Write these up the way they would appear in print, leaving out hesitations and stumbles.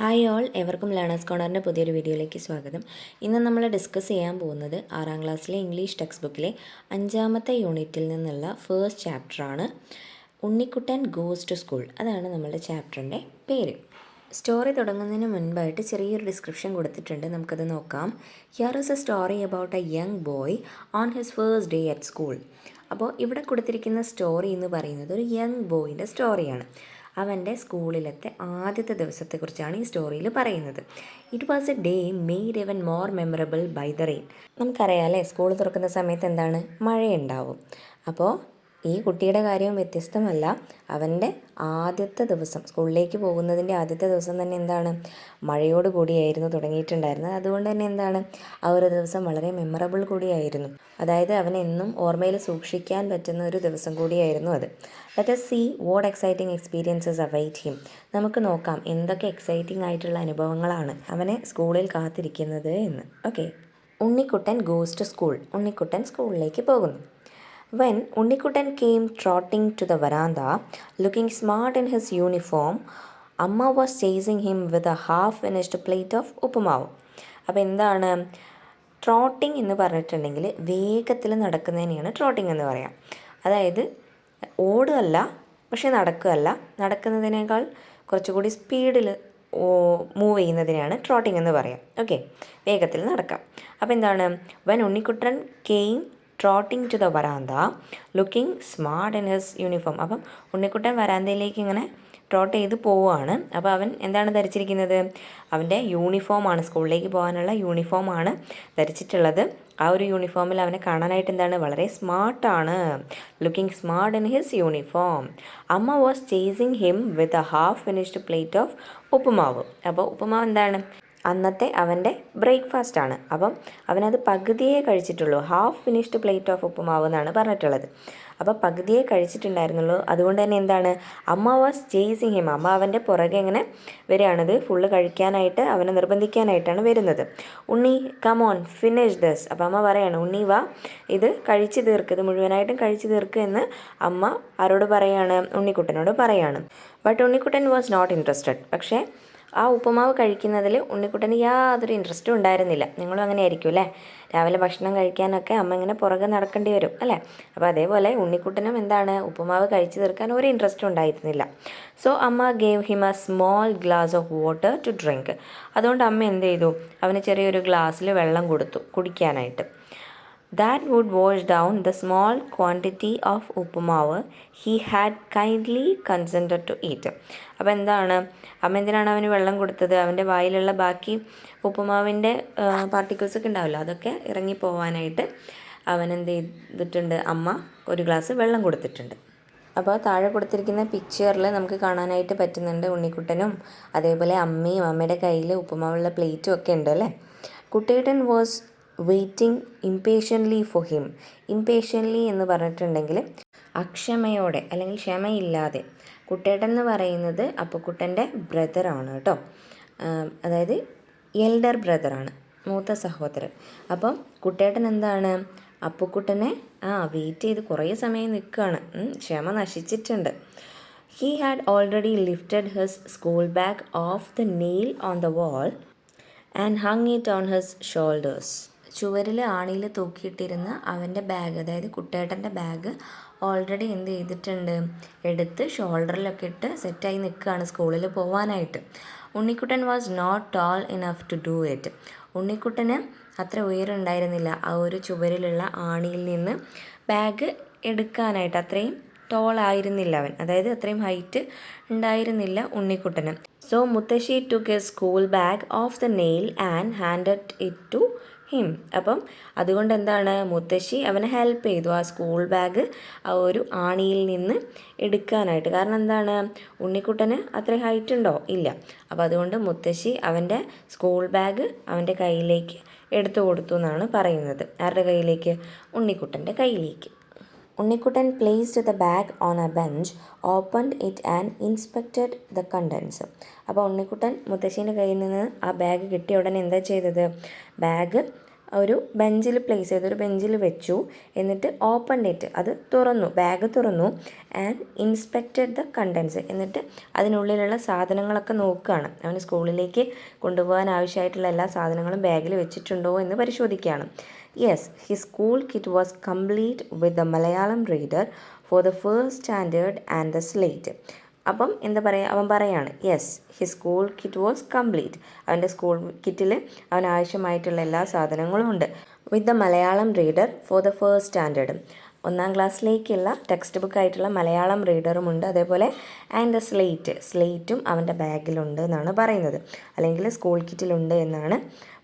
Hi all, എവർക്കും learners കോർണറിൻ്റെ പുതിയൊരു വീഡിയോയിലേക്ക് സ്വാഗതം. ഇന്ന് നമ്മൾ ഡിസ്കസ് ചെയ്യാൻ പോകുന്നത് 6ാം ക്ലാസ്സിലെ ഇംഗ്ലീഷ് ടെക്സ്റ്റ് ബുക്കിലെ 5ാമത്തെ യൂണിറ്റിൽ നിന്നുള്ള ഫസ്റ്റ് ചാപ്റ്ററാണ് ഉണ്ണിക്കുട്ടൻ ഗോസ് ടു സ്കൂൾ. അതാണ് നമ്മളുടെ ചാപ്റ്ററിൻ്റെ പേര്. സ്റ്റോറി തുടങ്ങുന്നതിന് മുൻപായിട്ട് ചെറിയൊരു ഡിസ്ക്രിപ്ഷൻ കൊടുത്തിട്ടുണ്ട്, നമുക്കത് നോക്കാം. Here is A story about A young boy on his first day at school. അപ്പോൾ ഇവിടെ കൊടുത്തിരിക്കുന്ന സ്റ്റോറി എന്ന് പറയുന്നത് ഒരു യങ് ബോയിൻ്റെ സ്റ്റോറിയാണ്. അവൻ്റെ സ്കൂളിലത്തെ ആദ്യത്തെ ദിവസത്തെക്കുറിച്ചാണ് ഈ സ്റ്റോറിയിൽ പറയുന്നത്. It was a day made even more memorable by the rain. നമുക്കറിയാം അല്ലേ, സ്കൂൾ തുറക്കുന്ന സമയത്ത് എന്താണ്, മഴയുണ്ടാവും. അപ്പോൾ ഈ കുട്ടിയുടെ കാര്യം വ്യത്യസ്തമല്ല. അവൻ്റെ ആദ്യത്തെ ദിവസം, സ്കൂളിലേക്ക് പോകുന്നതിൻ്റെ ആദ്യത്തെ ദിവസം തന്നെ എന്താണ്, മഴയോട് കൂടിയായിരുന്നു തുടങ്ങിയിട്ടുണ്ടായിരുന്നത്. അതുകൊണ്ട് തന്നെ എന്താണ്, ആ ഒരു ദിവസം വളരെ മെമ്മറബിൾ കൂടിയായിരുന്നു. അതായത് അവന് എന്നും ഓർമ്മയിൽ സൂക്ഷിക്കാൻ പറ്റുന്ന ഒരു ദിവസം കൂടിയായിരുന്നു അത്. Let us see what exciting experiences await him. നമുക്ക് നോക്കാം എന്തൊക്കെ എക്സൈറ്റിംഗ് ആയിട്ടുള്ള അനുഭവങ്ങളാണ് അവനെ സ്കൂളിൽ കാത്തിരിക്കുന്നത് എന്ന്. Okay, Unnikkuttan goes to school. Unnikkuttan സ്കൂളിലേക്ക് പോകുന്നു. When Unnikutan came trotting to the veranda, looking smart in his uniform, Amma was chasing him with a half-finished plate of ഉപ്പുമാവ്. അപ്പോൾ എന്താണ് ട്രോട്ടിങ് എന്ന് പറഞ്ഞിട്ടുണ്ടെങ്കിൽ വേഗത്തിൽ നടക്കുന്നതിനെയാണ് ട്രോട്ടിങ് എന്ന് പറയാം. അതായത് ഓടുകയല്ല, പക്ഷെ നടക്കുകയല്ല, നടക്കുന്നതിനേക്കാൾ കുറച്ചുകൂടി സ്പീഡിൽ മൂവ് ചെയ്യുന്നതിനെയാണ് ട്രോട്ടിങ് എന്ന് പറയാം. ഓക്കെ, വേഗത്തിൽ നടക്കാം. അപ്പോൾ എന്താണ്, when Unnikuttan came trotting to the verandah looking smart in his uniform. അപ്പം ഉണ്ണിക്കുട്ടൻ വരാന്തയിലേക്ക് ഇങ്ങനെ ട്രോട്ട് ചെയ്ത് പോവുകയാണ്. അപ്പോൾ അവൻ എന്താണ് ധരിച്ചിരിക്കുന്നത്, അവൻ്റെ യൂണിഫോമാണ്, സ്കൂളിലേക്ക് പോകാനുള്ള യൂണിഫോമാണ് ധരിച്ചിട്ടുള്ളത്. ആ ഒരു യൂണിഫോമിൽ അവനെ കാണാനായിട്ട് എന്താണ്, വളരെ സ്മാർട്ടാണ്. Looking smart in his uniform. Amma was chasing him with a half finished plate of uppumavu. അപ്പോൾ ഉപ്പുമാവ് എന്താണ്, അന്നത്തെ അവൻ്റെ ബ്രേക്ക്ഫാസ്റ്റാണ്. അപ്പം അവനത് പകുതിയേ കഴിച്ചിട്ടുള്ളൂ. Half finished plate of uppumavu എന്നാണ് പറഞ്ഞിട്ടുള്ളത്. അപ്പോൾ പകുതിയേ കഴിച്ചിട്ടുണ്ടായിരുന്നുള്ളൂ. അതുകൊണ്ട് തന്നെ എന്താണ്, അമ്മ വാസ് ചേസിങ് ഹിം. അമ്മ അവൻ്റെ പുറകെ ഇങ്ങനെ വരികയാണത്, ഫുള്ള് കഴിക്കാനായിട്ട് അവനെ നിർബന്ധിക്കാനായിട്ടാണ് വരുന്നത്. ഉണ്ണി കം ഓൺ ഫിനിഷ് ദസ്. അപ്പോൾ അമ്മ പറയാണ്, ഉണ്ണി വാ, ഇത് കഴിച്ചു തീർക്ക്, ഇത് മുഴുവനായിട്ടും കഴിച്ചു തീർക്ക് എന്ന് അമ്മ ആരോട് പറയാണ്, ഉണ്ണിക്കുട്ടനോട് പറയാണ്. But Unnikkuttan was not interested. പക്ഷേ ആ ഉപ്പുമാവ് കഴിക്കുന്നതിൽ ഉണ്ണിക്കുട്ടന് യാതൊരു ഇൻട്രസ്റ്റും ഉണ്ടായിരുന്നില്ല. നിങ്ങളും അങ്ങനെ ആയിരിക്കും അല്ലേ, രാവിലെ ഭക്ഷണം കഴിക്കാനൊക്കെ അമ്മ ഇങ്ങനെ പുറകെ നടക്കേണ്ടി വരും അല്ലേ. അപ്പോൾ അതേപോലെ ഉണ്ണിക്കുട്ടനും എന്താണ്, ഉപ്പുമാവ് കഴിച്ചു തീർക്കാൻ ഒരു ഇൻട്രസ്റ്റും ഉണ്ടായിരുന്നില്ല. So amma gave him a small glass of water to drink. അതുകൊണ്ട് അമ്മ എന്ത് ചെയ്തു, അവന് ചെറിയൊരു ഗ്ലാസ്സിൽ വെള്ളം കൊടുത്തു കുടിക്കാനായിട്ട്. That would wash down the small quantity of uppumavu he had kindly consented to eat. അപ്പോൾ എന്താണ്, അമ്മ എന്തിനാണ് അവന് വെള്ളം കൊടുത്തത്, അവൻ്റെ വായിലുള്ള ബാക്കി ഉപ്പുമാവിൻ്റെ പാർട്ടിക്കിൾസ് ഒക്കെ ഉണ്ടാവില്ല, അതൊക്കെ ഇറങ്ങിപ്പോവാനായിട്ട് അവൻ എന്ത് ചെയ്തിട്ടുണ്ട്, അമ്മ ഒരു ഗ്ലാസ് വെള്ളം കൊടുത്തിട്ടുണ്ട്. അപ്പോൾ താഴെ കൊടുത്തിരിക്കുന്ന പിക്ചറിൽ നമുക്ക് കാണാനായിട്ട് പറ്റുന്നുണ്ട് ഉണ്ണിക്കുട്ടനും അതേപോലെ അമ്മയും, അമ്മയുടെ കയ്യിൽ ഉപ്പുമാവുള്ള പ്ലേറ്റും ഒക്കെ ഉണ്ട് അല്ലേ. കുട്ടേട്ടൻ വാസ് വെയിറ്റിംഗ് ഇംപേഷ്യൻ്റ്ലി ഫോർ ഹിം. ഇംപേഷ്യൻ്റ്ലി എന്ന് പറഞ്ഞിട്ടുണ്ടെങ്കിൽ അക്ഷമയോടെ അല്ലെങ്കിൽ ക്ഷമയില്ലാതെ. കുട്ടേട്ടൻ എന്ന് പറയുന്നത് അപ്പുക്കുട്ടൻ്റെ ബ്രദറാണ് കേട്ടോ, അതായത് എൽഡർ ബ്രദറാണ്, മൂത്ത സഹോദരൻ. അപ്പം കുട്ടേട്ടൻ എന്താണ്, അപ്പുക്കുട്ടനെ വെയിറ്റ് ചെയ്ത് കുറേ സമയം നിൽക്കുകയാണ്, ക്ഷമ നശിച്ചിട്ടുണ്ട്. He had already lifted his school bag off the nail on the wall and hung it on his shoulders. ചുവരിൽ ആണിയിൽ തൂക്കിയിട്ടിരുന്ന അവൻ്റെ ബാഗ്, അതായത് കുട്ടേട്ടൻ്റെ ബാഗ് ഓൾറെഡി എന്ത് ചെയ്തിട്ടുണ്ട്, എടുത്ത് ഷോൾഡറിലൊക്കെ ഇട്ട് സെറ്റായി നിൽക്കുകയാണ് സ്കൂളിൽ പോകാനായിട്ട്. Unnikuttan was not tall enough to do it. ഉണ്ണിക്കുട്ടന് അത്ര ഉയരമുണ്ടായിരുന്നില്ല ആ ഒരു ചുവരിലുള്ള ആണിയിൽ നിന്ന് ബാഗ് എടുക്കാനായിട്ട്. അത്രയും ടോൾ ആയിരുന്നില്ല അവൻ, അതായത് അത്രയും ഹൈറ്റ് ഉണ്ടായിരുന്നില്ല ഉണ്ണിക്കുട്ടന്. So muthassi took a school bag off the nail and handed it to him. അപ്പം അതുകൊണ്ട് എന്താണ്, മുത്തശ്ശി അവനെ ഹെൽപ്പ് ചെയ്തു ആ സ്കൂൾ ബാഗ് ആ ഒരു ആണിയിൽ നിന്ന് എടുക്കാനായിട്ട്. കാരണം എന്താണ്, ഉണ്ണിക്കുട്ടന് അത്രയും ഹൈറ്റ് ഉണ്ടോ, ഇല്ല. അപ്പോൾ അതുകൊണ്ട് മുത്തശ്ശി അവൻ്റെ സ്കൂൾ ബാഗ് അവൻ്റെ കയ്യിലേക്ക് എടുത്തു കൊടുത്തു എന്നാണ് പറയുന്നത്. ആരുടെ കയ്യിലേക്ക്, ഉണ്ണിക്കുട്ടൻ്റെ കയ്യിലേക്ക്. Unnikuttan placed the bag on a bench, opened it and inspected the contents. അപ്പോൾ ഉണ്ണിക്കുട്ടൻ മുത്തശ്ശീൻ്റെ കയ്യിൽ നിന്ന് ആ ബാഗ് കിട്ടിയ ഉടനെ എന്താ ചെയ്തത്, ബാഗ് ഒരു ബെഞ്ചിൽ പ്ലേസ് ചെയ്ത് ഒരു ബെഞ്ചിൽ വെച്ചു. എന്നിട്ട് ഓപ്പൺ ഇറ്റ്, അത് തുറന്നു, ബാഗ് തുറന്നു. ആൻഡ് ഇൻസ്പെക്റ്റഡ് ദ കണ്ടൻസ്, എന്നിട്ട് അതിനുള്ളിലുള്ള സാധനങ്ങളൊക്കെ നോക്കുകയാണ്. അവന് സ്കൂളിലേക്ക് കൊണ്ടുപോകാൻ ആവശ്യമായിട്ടുള്ള എല്ലാ സാധനങ്ങളും ബാഗിൽ വെച്ചിട്ടുണ്ടോ എന്ന് പരിശോധിക്കുകയാണ്. Yes, his school kit was complete with the Malayalam reader for the first standard and the slate. അപ്പം എന്താ പറയുക, അവൻ പറയാണ് yes his school kit was complete, അവൻ്റെ സ്കൂൾ കിറ്റിൽ അവന് ആവശ്യമായിട്ടുള്ള എല്ലാ സാധനങ്ങളും ഉണ്ട്. With the Malayalam reader for the first standard, 1ാം ക്ലാസ്സിലേക്കുള്ള ടെക്സ്റ്റ് ബുക്കായിട്ടുള്ള മലയാളം റീഡറും ഉണ്ട്. അതേപോലെ ആൻഡ് ദ സ്ലേറ്റും അവൻ്റെ ബാഗിലുണ്ട് എന്നാണ് പറയുന്നത്, അല്ലെങ്കിൽ സ്കൂൾ കിറ്റിലുണ്ട് എന്നാണ്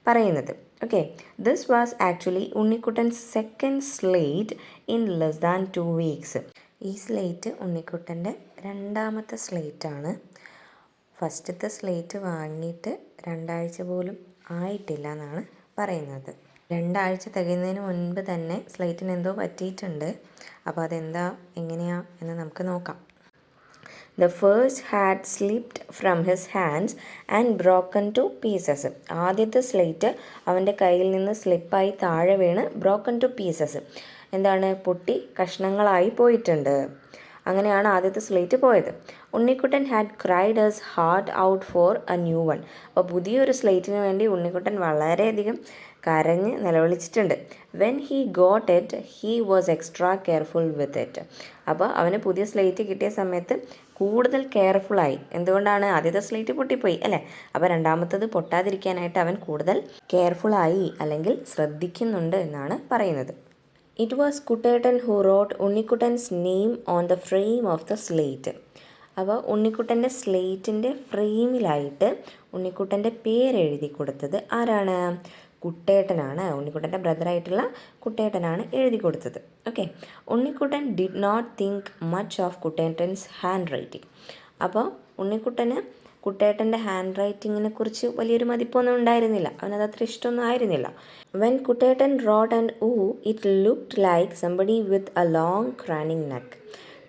പറയുന്നത്. Okay, this was actually Unnikuttan's second slate in less than 2 weeks. ഈ സ്ലേറ്റ് ഉണ്ണിക്കുട്ടൻ്റെ 2ാമത്തെ സ്ലേറ്റാണ്. ഫസ്റ്റത്തെ സ്ലേറ്റ് വാങ്ങിയിട്ട് 2 ആഴ്ച പോലും ആയിട്ടില്ല എന്നാണ് പറയുന്നത്. 2 ആഴ്ച തികയുന്നതിന് മുൻപ് തന്നെ സ്ലേറ്റിന് എന്തോ പറ്റിയിട്ടുണ്ട്. അപ്പോൾ അതെന്താ എങ്ങനെയാ എന്ന് നമുക്ക് നോക്കാം. The first had slipped from his hands and broken to pieces. ആദ്യത്തെ സ്ലേറ്റ് അവൻ്റെ കയ്യിൽ നിന്ന് സ്ലിപ്പായി താഴെ വീണ് broken to pieces, എന്താണ്, പൊട്ടി കഷ്ണങ്ങളായി പോയിട്ടുണ്ട്. അങ്ങനെയാണ് ആദ്യത്തെ സ്ലേറ്റ് പോയത്. Unnikuttan had cried his heart out for a new one. അപ്പോൾ പുതിയൊരു സ്ലേറ്റിന് വേണ്ടി ഉണ്ണിക്കുട്ടൻ വളരെയധികം കരഞ്ഞ് നിലവിളിച്ചിട്ടുണ്ട്. When he got it he was extra careful with it. അപ്പോൾ അവന് പുതിയ സ്ലേറ്റ് കിട്ടിയ സമയത്ത് കൂടുതൽ കെയർഫുള്ളായി. എന്തുകൊണ്ടാണ്, ആദ്യത്തെ സ്ലേറ്റ് പൊട്ടിപ്പോയി അല്ലേ, അപ്പോൾ 2ാമത്തത് പൊട്ടാതിരിക്കാനായിട്ട് അവൻ കൂടുതൽ കെയർഫുള്ളായി അല്ലെങ്കിൽ ശ്രദ്ധിക്കുന്നുണ്ട് എന്നാണ് പറയുന്നത്. It was Kuttettan who wrote Unnikuttan's name on the frame of the slate. അപ്പോൾ ഉണ്ണിക്കുട്ടൻ്റെ സ്ലേറ്റിൻ്റെ ഫ്രെയിമിലായിട്ട് ഉണ്ണിക്കുട്ടൻ്റെ പേരെഴുതി കൊടുത്തത് ആരാണ്, കുട്ടേട്ടനാണ്. ഉണ്ണിക്കുട്ടൻ്റെ ബ്രദറായിട്ടുള്ള കുട്ടേട്ടനാണ് എഴുതി കൊടുത്തത്. Okay, Unnikuttan did not think much of Kuttettan's handwriting. അപ്പോൾ ഉണ്ണിക്കുട്ടന് കുട്ടേട്ടൻ്റെ ഹാൻഡ് റൈറ്റിങ്ങിനെ കുറിച്ച് വലിയൊരു മതിപ്പൊന്നും ഉണ്ടായിരുന്നില്ല, അവനത് അത്ര ഇഷ്ടമൊന്നും ആയിരുന്നില്ല. When Kuttettan wrote and it looked like somebody with a long craning neck.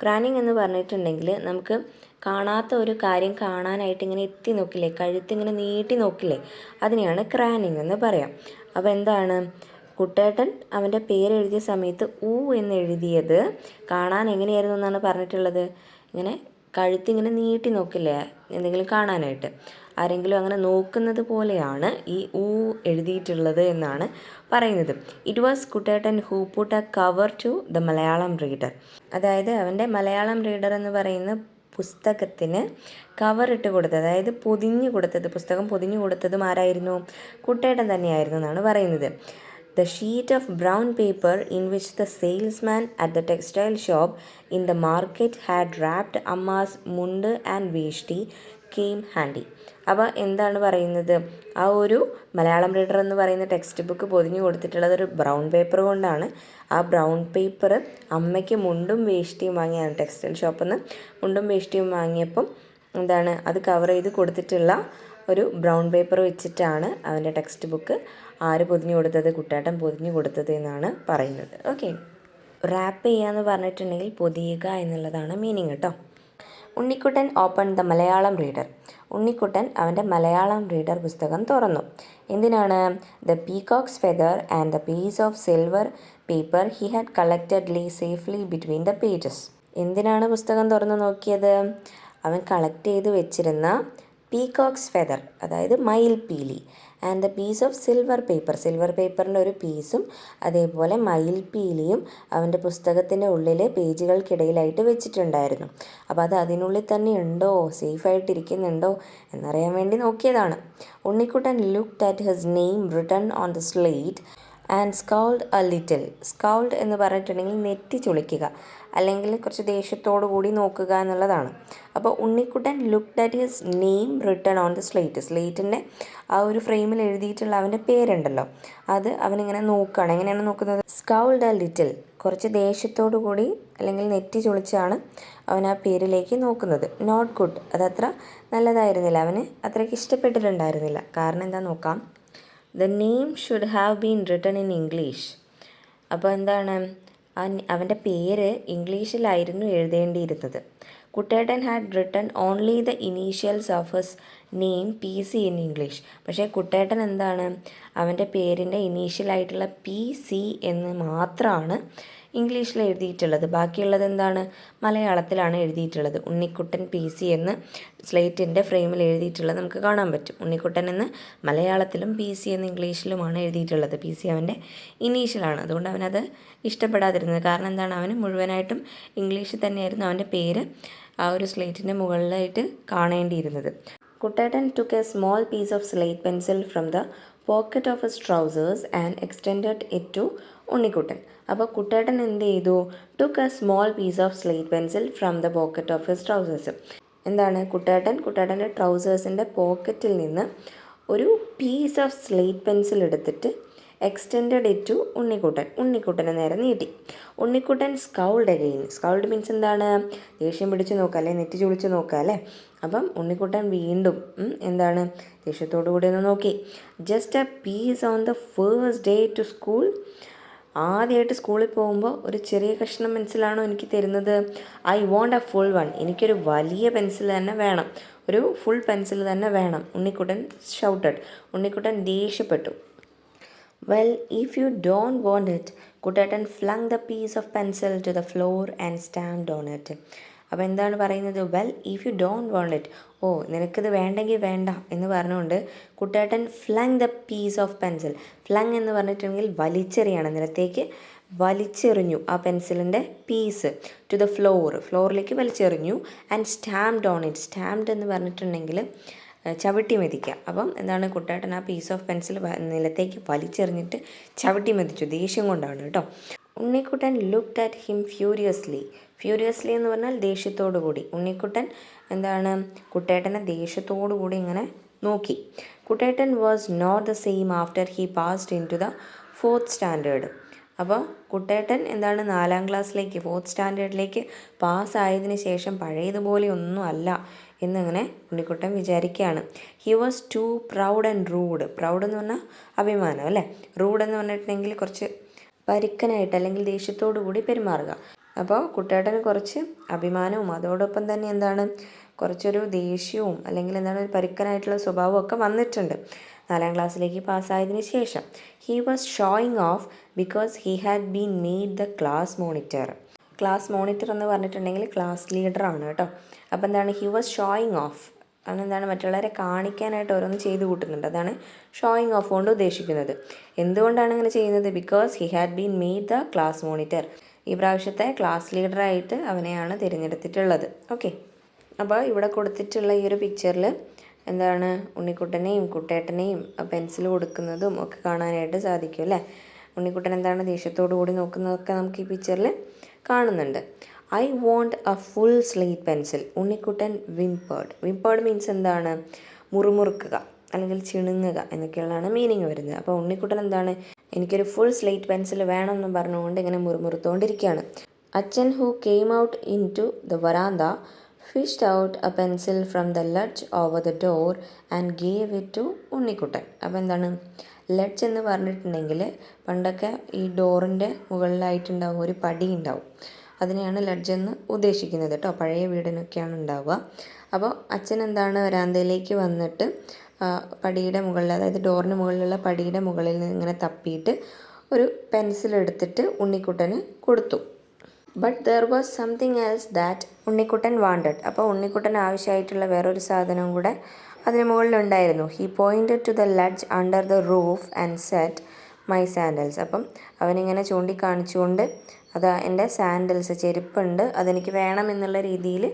Craning എന്ന് പറഞ്ഞിട്ടുണ്ടെങ്കിൽ നമുക്ക് കാണാത്ത ഒരു കാര്യം കാണാനായിട്ട് ഇങ്ങനെ എത്തി നോക്കില്ലേ, കഴുത്തിങ്ങനെ നീട്ടി നോക്കില്ലേ, അതിനെയാണ് ക്രാനിങ് എന്ന് പറയാം. അപ്പോൾ എന്താണ്, കുട്ടേട്ടൻ അവൻ്റെ പേരെഴുതിയ സമയത്ത് എന്ന് എഴുതിയത് കാണാൻ എങ്ങനെയായിരുന്നു എന്നാണ് പറഞ്ഞിട്ടുള്ളത്, ഇങ്ങനെ കഴുത്തിങ്ങനെ നീട്ടി നോക്കില്ലേ എന്തെങ്കിലും കാണാനായിട്ട്, ആരെങ്കിലും അങ്ങനെ നോക്കുന്നത് പോലെയാണ് ഈ എഴുതിയിട്ടുള്ളത് എന്നാണ് പറയുന്നത്. It was Kuttettan who put a cover to the Malayalam reader. അതായത് അവൻ്റെ മലയാളം റീഡർ എന്ന് പറയുന്ന പുസ്തകത്തിന് കവറിട്ട് കൊടുത്തത്, അതായത് പൊതിഞ്ഞു കൊടുത്തത്, പുസ്തകം പൊതിഞ്ഞു കൊടുത്തതും ആരായിരുന്നു, കുട്ടേട്ടൻ തന്നെയായിരുന്നു എന്നാണ് പറയുന്നത്. The sheet of brown paper in which the salesman at the textile shop in the market had wrapped Amma's mundu and veshti came handy. അപ്പോൾ എന്താണ് പറയുന്നത്, ആ ഒരു മലയാളം റീഡർ എന്ന് പറയുന്ന ടെക്സ്റ്റ് ബുക്ക് പൊതിഞ്ഞു കൊടുത്തിട്ടുള്ളത് ഒരു ബ്രൗൺ പേപ്പർ കൊണ്ടാണ്. ആ ബ്രൗൺ പേപ്പർ അമ്മയ്ക്ക് മുണ്ടും വേഷ്ടിയും വാങ്ങിയാണ്, ടെക്സ്റ്റൈൽ ഷോപ്പിൽ നിന്ന് മുണ്ടും വേഷ്ടിയും വാങ്ങിയപ്പം എന്താണ് അത് കവർ ചെയ്ത് കൊടുത്തിട്ടുള്ള ഒരു ബ്രൗൺ പേപ്പർ വെച്ചിട്ടാണ് അവൻ്റെ ടെക്സ്റ്റ് ബുക്ക് ആര് പൊതിഞ്ഞു കൊടുത്തത്, കുട്ടേട്ടൻ പൊതിഞ്ഞു കൊടുത്തത് എന്നാണ് പറയുന്നത്. ഓക്കെ, റാപ്പ് ചെയ്യുക എന്ന് പറഞ്ഞിട്ടുണ്ടെങ്കിൽ പൊതിയുക എന്നുള്ളതാണ് മീനിങ് കേട്ടോ. Unnikkuttan open the Malayalam reader. Unnikkuttan അവൻ്റെ മലയാളം റീഡർ പുസ്തകം തുറന്നു. എന്തിനാണ്, the peacock's feather and the piece of silver paper he had collected lay safely between the pages. എന്തിനാണ് പുസ്തകം തുറന്നു നോക്കിയത്, അവൻ കളക്ട് ചെയ്ത് വെച്ചിരുന്ന പീകോക്സ് ഫെദർ, അതായത് മയിൽപ്പീലി, and the piece of silver പേപ്പറിൻ്റെ ഒരു പീസും അതേപോലെ മയിൽപ്പീലിയും അവൻ്റെ പുസ്തകത്തിൻ്റെ ഉള്ളിൽ പേജുകൾക്കിടയിലായിട്ട് വെച്ചിട്ടുണ്ടായിരുന്നു. അപ്പോൾ അത് അതിനുള്ളിൽ തന്നെ ഉണ്ടോ, സേഫായിട്ടിരിക്കുന്നുണ്ടോ എന്നറിയാൻ വേണ്ടി നോക്കിയതാണ്. Unnikuttan looked at his name written on the slate and scowled a little. Scowled എന്ന് പറഞ്ഞിട്ടുണ്ടെങ്കിൽ നെറ്റി ചുളിക്കുക, അല്ലെങ്കിൽ കുറച്ച് ദേഷ്യത്തോടു കൂടി നോക്കുക എന്നുള്ളതാണ്. അപ്പോൾ Unnikuttan looked at his name written on the slate, സ്ലേറ്റിൻ്റെ ആ ഒരു ഫ്രെയിമിൽ എഴുതിയിട്ടുള്ള അവൻ്റെ പേരുണ്ടല്ലോ, അത് അവനിങ്ങനെ നോക്കുകയാണ്. എങ്ങനെയാണ് നോക്കുന്നത്, സ്കൗൾഡ് എ ലിറ്റിൽ, കുറച്ച് ദേഷ്യത്തോടു കൂടി അല്ലെങ്കിൽ നെറ്റി ചുളിച്ചാണ് അവൻ ആ പേരിലേക്ക് നോക്കുന്നത്. നോട്ട് ഗുഡ്, അതത്ര നല്ലതായിരുന്നില്ല, അവന് അത്രയ്ക്ക് ഇഷ്ടപ്പെട്ടിട്ടുണ്ടായിരുന്നില്ല. കാരണം എന്താ നോക്കാം, the name should have been written in English. അപ്പോൾ എന്താണ്, അവൻ്റെ പേര് ഇംഗ്ലീഷിലായിരുന്നു എഴുതേണ്ടിയിരുന്നത്. Kuttettan had written only the initials of his name PC in English. പക്ഷേ കുട്ടേട്ടൻ എന്താണ്, അവൻ്റെ പേരിൻ്റെ ഇനീഷ്യലായിട്ടുള്ള PC എന്ന് മാത്രമാണ് ഇംഗ്ലീഷിൽ എഴുതിയിട്ടുള്ളത്. ബാക്കിയുള്ളത് എന്താണ്, മലയാളത്തിലാണ് എഴുതിയിട്ടുള്ളത്. ഉണ്ണിക്കുട്ടൻ PC എന്ന് സ്ലേറ്റിൻ്റെ ഫ്രെയിമിൽ എഴുതിയിട്ടുള്ളത് നമുക്ക് കാണാൻ പറ്റും. ഉണ്ണിക്കുട്ടൻ എന്ന് മലയാളത്തിലും PC എന്ന് ഇംഗ്ലീഷിലുമാണ് എഴുതിയിട്ടുള്ളത്. PC അവൻ്റെ ഇനീഷ്യലാണ്. അതുകൊണ്ട് അവനത് ഇഷ്ടപ്പെടാതിരുന്നത്. കാരണം എന്താണ്, അവന് മുഴുവനായിട്ടും ഇംഗ്ലീഷിൽ തന്നെയായിരുന്നു അവൻ്റെ പേര് ആ ഒരു സ്ലേറ്റിൻ്റെ മുകളിലായിട്ട് കാണേണ്ടിയിരുന്നത്. കുട്ടേട്ടൻ took a small piece of slate pencil from the pocket of his trousers and extended it to Unnikuttan. അപ്പോൾ കുട്ടേട്ടൻ എന്ത് ചെയ്തു, took a small piece of slate pencil from the pocket of his trousers. എന്താണ്, കുട്ടേട്ടൻ്റെ ട്രൗസേഴ്സിൻ്റെ പോക്കറ്റിൽ നിന്ന് ഒരു പീസ് ഓഫ് സ്ലേറ്റ് പെൻസിൽ എടുത്തിട്ട് extended it to ഉണ്ണിക്കുട്ടനെ നേരെ നീട്ടി. ഉണ്ണിക്കുട്ടൻ സ്കൗൾഡ് അഗെയിൻ. സ്കൗൾഡ് മീൻസ് എന്താണ്, ദേഷ്യം പിടിച്ച് നോക്കുക അല്ലെ, നെറ്റി ചുളിച്ച് നോക്കുക അല്ലേ. അപ്പം ഉണ്ണിക്കുട്ടൻ വീണ്ടും എന്താണ്, ദേഷ്യത്തോടു കൂടി ഒന്ന് നോക്കി. Just a piece on the first day to school. ആദ്യമായിട്ട് സ്കൂളിൽ പോകുമ്പോൾ ഒരു ചെറിയ കഷ്ണം പെൻസിലാണോ എനിക്ക് തരുന്നത്? I want a full one. എനിക്കൊരു വലിയ പെൻസിൽ തന്നെ വേണം, ഒരു ഫുൾ പെൻസിൽ തന്നെ വേണം. ഉണ്ണിക്കുട്ടൻ ഷൗട്ടഡ്. ഉണ്ണിക്കുട്ടൻ ദേഷ്യപ്പെട്ടു. Well if you don't want it, Kuttettan flung the piece of pencil to the floor and stamped on it. അപ്പോൾ എന്താണ് പറയുന്നത്, well if you don't want it, ഓ നിനക്കിത് വേണ്ടെങ്കിൽ വേണ്ട എന്ന് പറഞ്ഞുകൊണ്ട് Kuttettan flung the piece of pencil. Flung എന്ന് പറഞ്ഞിട്ടുണ്ടെങ്കിൽ വലിച്ചെറിയാണ്, നിലത്തേക്ക് വലിച്ചെറിഞ്ഞു ആ പെൻസിലിൻ്റെ പീസ്. ടു ദ ഫ്ലോറിലേക്ക് വലിച്ചെറിഞ്ഞു. And stamped on it. Stamped എന്ന് പറഞ്ഞിട്ടുണ്ടെങ്കിൽ ചവിട്ടി മെതിക്കുക. അപ്പം എന്താണ്, കുട്ടേട്ടൻ ആ പീസ് ഓഫ് പെൻസിൽ നിലത്തേക്ക് വലിച്ചെറിഞ്ഞിട്ട് ചവിട്ടി മെതിച്ചു, ദേഷ്യം കൊണ്ടാണ് കേട്ടോ. ഉണ്ണിക്കുട്ടൻ ലുക്ക്ഡ് അറ്റ് ഹിം ഫ്യൂരിയസ്ലി എന്ന് പറഞ്ഞാൽ ദേഷ്യത്തോടു കൂടി. ഉണ്ണിക്കുട്ടൻ എന്താണ്, കുട്ടേട്ടനെ ദേഷ്യത്തോടു കൂടി ഇങ്ങനെ നോക്കി. Kuttettan was not the same after he passed in to the 4th standard. അപ്പോൾ കുട്ടേട്ടൻ എന്താണ്, 4ാം ക്ലാസ്സിലേക്ക് 4th സ്റ്റാൻഡേർഡിലേക്ക് പാസ്സായതിനു ശേഷം പഴയതുപോലെ ഒന്നും അല്ല എന്നിങ്ങനെ ഉണ്ണിക്കുട്ടൻ വിചാരിക്കുകയാണ്. He was too proud and rude. Proud എന്ന് പറഞ്ഞാൽ അഭിമാനം അല്ലേ. റൂഡ് എന്ന് പറഞ്ഞിട്ടുണ്ടെങ്കിൽ കുറച്ച് പരുക്കനായിട്ട് അല്ലെങ്കിൽ ദേഷ്യത്തോടു കൂടി പെരുമാറുക. അപ്പോൾ കുട്ടേട്ടന് കുറച്ച് അഭിമാനവും അതോടൊപ്പം തന്നെ എന്താണ്, കുറച്ചൊരു ദേഷ്യവും അല്ലെങ്കിൽ എന്താണ്, ഒരു പരുക്കനായിട്ടുള്ള സ്വഭാവവും ഒക്കെ വന്നിട്ടുണ്ട് 4ാം ക്ലാസ്സിലേക്ക് പാസ്സായതിനു ശേഷം. He was showing of because he had been made the class monitor. Class monitor എന്ന് പറഞ്ഞിട്ടുണ്ടെങ്കിൽ ക്ലാസ് ലീഡറാണ് കേട്ടോ. അപ്പോൾ എന്താണ്, ഹി വാസ് ഷോയിങ് ഓഫ്. അതെന്താണ്, മറ്റുള്ളവരെ കാണിക്കാനായിട്ട് ഓരോന്ന് ചെയ്തു കൂട്ടുന്നുണ്ട്. അതാണ് ഷോയിങ് ഓഫ് കൊണ്ട് ഉദ്ദേശിക്കുന്നത്. എന്തുകൊണ്ടാണ് അങ്ങനെ ചെയ്യുന്നത്? Because he had been made the class monitor. ഈ പ്രാവശ്യത്തെ ക്ലാസ് ലീഡറായിട്ട് അവനെയാണ് തിരഞ്ഞെടുത്തിട്ടുള്ളത്. ഓക്കെ, അപ്പോൾ ഇവിടെ കൊടുത്തിട്ടുള്ള ഈ ഒരു പിക്ചറിൽ എന്താണ്, ഉണ്ണിക്കുട്ടനെയും കുട്ടേട്ടനെയും പെൻസിൽ കൊടുക്കുന്നതും ഒക്കെ കാണാനായിട്ട് സാധിക്കും അല്ലേ. ഉണ്ണിക്കുട്ടൻ എന്താണ് ദേഷ്യത്തോടു കൂടി നോക്കുന്നതൊക്കെ നമുക്ക് ഈ പിക്ചറിൽ കാണുന്നുണ്ട്. I want a full slate pencil. Unnikuttan whimpered means എന്താണ്, മുറുമുറുക്കുക അല്ലെങ്കിൽ ചിണുങ്ങുക എന്നൊക്കെയുള്ളതാണ് മീനിങ് വരുന്നത്. അപ്പോൾ ഉണ്ണിക്കുട്ടൻ എന്താണ്, എനിക്കൊരു ഫുൾ സ്ലേറ്റ് പെൻസിൽ വേണമെന്ന് പറഞ്ഞുകൊണ്ട് ഇങ്ങനെ മുറുമുറുത്തോണ്ടിരിക്കുകയാണ്. Achan who came out in to the verandah fished out a pencil from the ledge over the door and gave it to Unnikuttan. അപ്പോൾ എന്താണ്, ലെഡ്ജ് എന്ന് പറഞ്ഞിട്ടുണ്ടെങ്കിൽ പണ്ടൊക്കെ ഈ ഡോറിൻ്റെ മുകളിലായിട്ടുണ്ടാവും ഒരു പടി ഉണ്ടാവും, അതിനെയാണ് ലെഡ്ജ് എന്ന് ഉദ്ദേശിക്കുന്നത് കേട്ടോ. പഴയ വീടിനൊക്കെയാണ് ഉണ്ടാവുക. അപ്പോൾ അച്ഛൻ എന്താണ്, വരാന്തയിലേക്ക് വന്നിട്ട് പടിയുടെ മുകളിൽ, അതായത് ഡോറിന് മുകളിലുള്ള പടിയുടെ മുകളിൽ നിന്ന് ഇങ്ങനെ തപ്പിയിട്ട് ഒരു പെൻസിൽ എടുത്തിട്ട് ഉണ്ണിക്കുട്ടന് കൊടുത്തു. But there was something else that Unnikuttan wanted. അപ്പോൾ ഉണ്ണിക്കുട്ടൻ ആവശ്യമായിട്ടുള്ള വേറൊരു സാധനവും കൂടെ അതിന് മുകളിലുണ്ടായിരുന്നു. He pointed to the ledge under the roof and said my sandals. അപ്പം അവനിങ്ങനെ ചൂണ്ടിക്കാണിച്ചുകൊണ്ട് അതാ എൻ്റെ സാൻഡൽസ്, ചെരുപ്പുണ്ട്, അതെനിക്ക് വേണം എന്നുള്ള രീതിയിൽ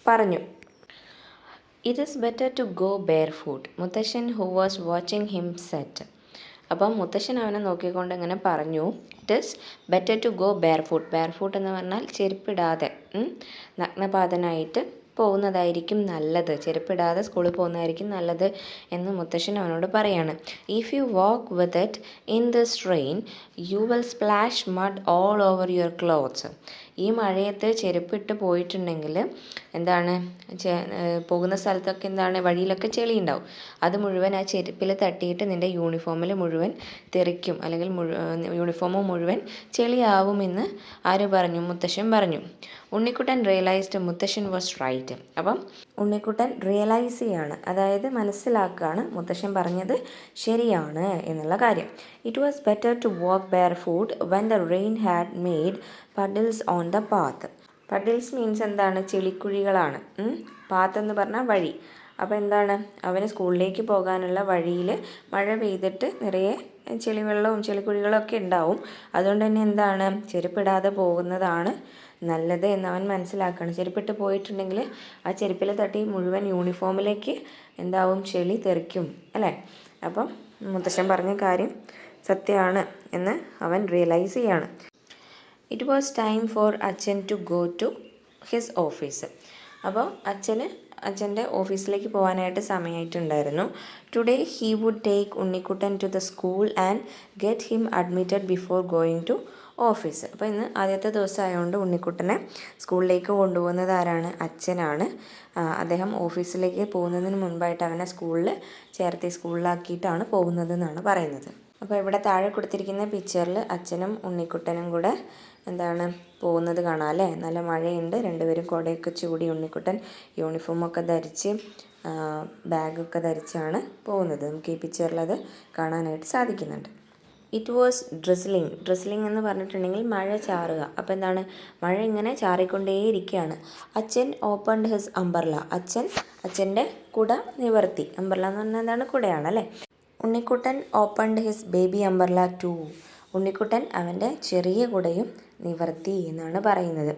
പറഞ്ഞു. It is better to go barefoot, Muthashan who was watching him said. അപ്പം മുത്തശ്ശൻ അവനെ നോക്കിക്കൊണ്ട് ഇങ്ങനെ പറഞ്ഞു, it is better to go barefoot എന്ന് പറഞ്ഞാൽ ചെരുപ്പിടാതെ നഗ്നപാതനായിട്ട് പോകുന്നതായിരിക്കും നല്ലത്, ചെരുപ്പിടാതെ സ്കൂളിൽ പോകുന്നതായിരിക്കും നല്ലത് എന്ന് മുത്തശ്ശൻ അവനോട് പറയാണ്. If you walk with it in this rain you will splash mud all over your clothes. ഈ മഴയത്ത് ചെരുപ്പിട്ട് പോയിട്ടുണ്ടെങ്കിൽ എന്താണ് പോകുന്ന സ്ഥലത്തൊക്കെ എന്താണ് വഴിയിലൊക്കെ ചെളി ഉണ്ടാവും. അത് മുഴുവൻ ആ ചെരുപ്പിൽ തട്ടിയിട്ട് നിൻ്റെ യൂണിഫോമിൽ മുഴുവൻ തെറിക്കും, അല്ലെങ്കിൽ യൂണിഫോമ് മുഴുവൻ ചെളിയാവുമെന്ന് ആര് പറഞ്ഞു? മുത്തശ്ശൻ പറഞ്ഞു. ഉണ്ണിക്കുട്ടൻ റിയലൈസ്ഡ് മുത്തശ്ശൻ വാസ് റൈറ്റ്. അപ്പം ഉണ്ണിക്കുട്ടൻ റിയലൈസ് ചെയ്യാണ്, അതായത് മനസ്സിലാക്കുകയാണ് മുത്തശ്ശൻ പറഞ്ഞത് ശരിയാണ് എന്നുള്ള കാര്യം. It was better to walk barefoot when the rain had made puddles on the path. Puddles means എന്താണ്? ചെളിക്കുഴികളാണ്. പാത്ത് എന്ന് പറഞ്ഞാൽ വഴി. അപ്പോൾ എന്താണ്? അവന് സ്കൂളിലേക്ക് പോകാനുള്ള വഴിയിൽ മഴ പെയ്തിട്ട് നിറയെ ചെളിവെള്ളവും ചെളിക്കുഴികളും ഒക്കെ ഉണ്ടാവും. അതുകൊണ്ട് തന്നെ എന്താണ്? ചെരുപ്പിടാതെ പോകുന്നതാണ് നല്ലത് എന്നവൻ മനസ്സിലാക്കുകയാണ്. ചെരുപ്പിട്ട് പോയിട്ടുണ്ടെങ്കിൽ ആ ചെരുപ്പിൽ തട്ടി മുഴുവൻ യൂണിഫോമിലേക്ക് എന്താവും? ചെളി തെറിക്കും അല്ലേ? അപ്പം മുത്തശ്ശൻ പറഞ്ഞ കാര്യം സത്യമാണ് എന്ന് അവൻ റിയലൈസ് ചെയ്യാണ്. It was time for Achan to go to his office. അപ്പോൾ അച്ഛൻ്റെ ഓഫീസിലേക്ക് പോകാനായിട്ട് സമയമായിട്ടുണ്ടായിരുന്നു. Today he would take Unnikuttan to the school and get him admitted before going to office. അപ്പോൾ ഇന്ന് ആദ്യത്തെ ദിവസം ആയതുകൊണ്ട് ഉണ്ണിക്കുട്ടനെ സ്കൂളിലേക്ക് കൊണ്ടുപോകുന്നത് ആരാണ്? അച്ഛനാണ്. അദ്ദേഹം ഓഫീസിലേക്ക് പോകുന്നതിന് മുൻപായിട്ട് അവനെ സ്കൂളിലാക്കിയിട്ടാണ് പോകുന്നതെന്നാണ് പറയുന്നത്. അപ്പോൾ ഇവിടെ താഴെ കൊടുത്തിരിക്കുന്ന പിക്ചറിൽ അച്ഛനും ഉണ്ണിക്കുട്ടനും കൂടെ എന്താണ് പോകുന്നത് കാണാം അല്ലേ? നല്ല മഴയുണ്ട്, രണ്ടുപേരും കുടയൊക്കെ ചൂടി, ഉണ്ണിക്കുട്ടൻ യൂണിഫോമൊക്കെ ധരിച്ച് ബാഗൊക്കെ ധരിച്ചാണ് പോകുന്നത്. നമുക്ക് ഈ പിക്ചറിൽ അത് കാണാനായിട്ട് സാധിക്കുന്നുണ്ട്. ഇറ്റ് വാസ് ഡ്രിസ്ലിംഗ് എന്ന് പറഞ്ഞിട്ടുണ്ടെങ്കിൽ മഴ ചാറുക. അപ്പോൾ എന്താണ്? മഴ ഇങ്ങനെ ചാറിക്കൊണ്ടേയിരിക്കുകയാണ്. അച്ഛൻ ഓപ്പൺഡ് ഹിസ് അംബർല. അച്ഛൻ്റെ കുട നിവർത്തി. അംബർല എന്ന് പറഞ്ഞാൽ എന്താണ്? കുടയാണ് അല്ലേ? Unnikkuttan opened his baby umbrella too. Unnikkuttan അവൻ്റെ ചെറിയ കുടയും നിവർത്തി എന്നാണ് പറയുന്നത്.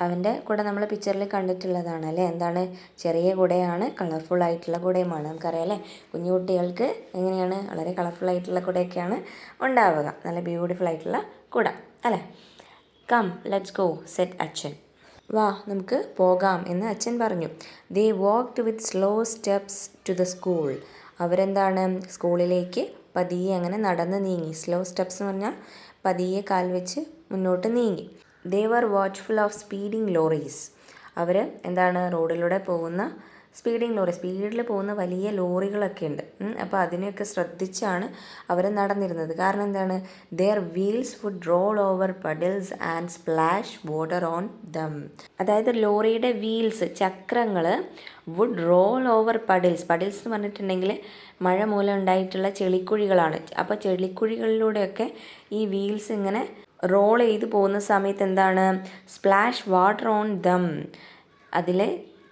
അവൻ്റെ കുട നമ്മൾ പിക്ചറിൽ കണ്ടിട്ടുള്ളതാണ് അല്ലേ? എന്താണ്? ചെറിയ കുടയാണ്, കളർഫുൾ ആയിട്ടുള്ള കുടയുമാണ്. നമുക്കറിയാം അല്ലേ? കുഞ്ഞു കുട്ടികൾക്ക് എങ്ങനെയാണ്? വളരെ കളർഫുൾ ആയിട്ടുള്ള കുടയൊക്കെയാണ് ഉണ്ടാവുക. നല്ല ബ്യൂട്ടിഫുൾ ആയിട്ടുള്ള കുട അല്ലേ? കം ലെറ്റ്സ് ഗോ സെറ്റ് അച്ഛൻ. വാ നമുക്ക് പോകാം എന്ന് അച്ഛൻ പറഞ്ഞു. They walked with slow steps to the school. അവരെന്താണ്? സ്കൂളിലേക്ക് പതിയെ അങ്ങനെ നടന്ന് നീങ്ങി. സ്ലോ സ്റ്റെപ്സ് എന്ന് പറഞ്ഞാൽ പതിയെ കാൽ വെച്ച് മുന്നോട്ട് നീങ്ങി. ദേ വർ വാച്ച്ഫുൾ ഓഫ് സ്പീഡിങ് ലോറീസ്. അവർ എന്താണ്? റോഡിലൂടെ പോകുന്ന സ്പീഡിൽ പോകുന്ന വലിയ ലോറികളൊക്കെ ഉണ്ട്. അപ്പോൾ അതിനെയൊക്കെ ശ്രദ്ധിച്ചാണ് അവർ നടന്നിരുന്നത്. കാരണം എന്താണ്? Their wheels would roll over puddles and splash water on them. അതായത് ലോറിയുടെ വീൽസ്, ചക്രങ്ങൾ വുഡ് റോൾ ഓവർ പഡിൽസ് എന്ന് പറഞ്ഞിട്ടുണ്ടെങ്കിൽ മഴ മൂലം ഉണ്ടായിട്ടുള്ള ചെളിക്കുഴികളാണ്. അപ്പോൾ ചെളിക്കുഴികളിലൂടെയൊക്കെ ഈ വീൽസ് ഇങ്ങനെ റോൾ ചെയ്ത് പോകുന്ന സമയത്ത് എന്താണ്? Splash water on dum. അതിൽ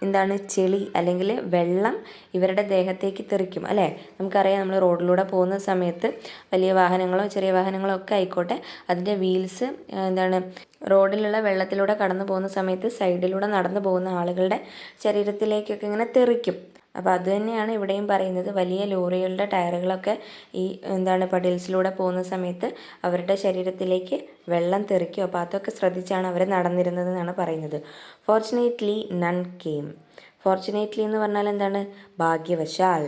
എന്താണ്? ചെളി അല്ലെങ്കിൽ വെള്ളം ഇവരുടെ ദേഹത്തേക്ക് തെറിക്കും അല്ലേ? നമുക്കറിയാം, നമ്മൾ റോഡിലൂടെ പോകുന്ന സമയത്ത് വലിയ വാഹനങ്ങളോ ചെറിയ വാഹനങ്ങളോ ഒക്കെ ആയിക്കോട്ടെ, അതിൻ്റെ വീൽസ് എന്താണ്? റോഡിലുള്ള വെള്ളത്തിലൂടെ കടന്നു പോകുന്ന സമയത്ത് സൈഡിലൂടെ നടന്നു പോകുന്ന ആളുകളുടെ ശരീരത്തിലേക്കൊക്കെ ഇങ്ങനെ തെറിക്കും. അപ്പോൾ അതുതന്നെയാണ് ഇവിടെയും പറയുന്നത്. വലിയ ലോറികളുടെ ടയറുകളൊക്കെ ഈ എന്താണ്? പഡിൽസിലൂടെ പോകുന്ന സമയത്ത് അവരുടെ ശരീരത്തിലേക്ക് വെള്ളം തെറിക്കും. അപ്പോൾ അതൊക്കെ ശ്രദ്ധിച്ചാണ് അവർ നടന്നിരുന്നതെന്നാണ് പറയുന്നത്. Fortunately none came. ഫോർച്ചുനേറ്റ്ലി എന്ന് പറഞ്ഞാൽ എന്താണ്? ഭാഗ്യവശാൽ.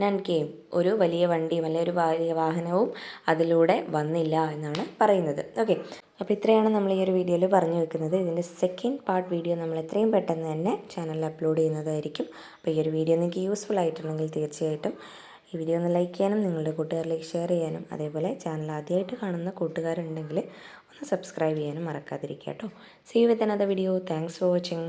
നൺ കെയിം, ഒരു വലിയ വണ്ടിയും അല്ലെങ്കിൽ ഒരു വലിയ വാഹനവും അതിലൂടെ വന്നില്ല എന്നാണ് പറയുന്നത്. ഓക്കെ, അപ്പോൾ ഇത്രയാണ് നമ്മൾ ഈ ഒരു വീഡിയോയിൽ പറഞ്ഞു വെക്കുന്നത്. ഇതിൻ്റെ സെക്കൻഡ് പാർട്ട് വീഡിയോ നമ്മൾ എത്രയും പെട്ടെന്ന് തന്നെ ചാനലിൽ അപ്ലോഡ് ചെയ്യുന്നതായിരിക്കും. അപ്പോൾ ഈ ഒരു വീഡിയോ നിങ്ങൾക്ക് യൂസ്ഫുൾ ആയിട്ടുണ്ടെങ്കിൽ തീർച്ചയായിട്ടും ഈ വീഡിയോ ഒന്ന് ലൈക്ക് ചെയ്യാനും നിങ്ങളുടെ കൂട്ടുകാരിലേക്ക് ഷെയർ ചെയ്യാനും, അതേപോലെ ചാനൽ ആദ്യമായിട്ട് കാണുന്ന കൂട്ടുകാരുണ്ടെങ്കിൽ ഒന്ന് സബ്സ്ക്രൈബ് ചെയ്യാനും മറക്കാതിരിക്കുക കേട്ടോ. See you with another video. Thanks for watching.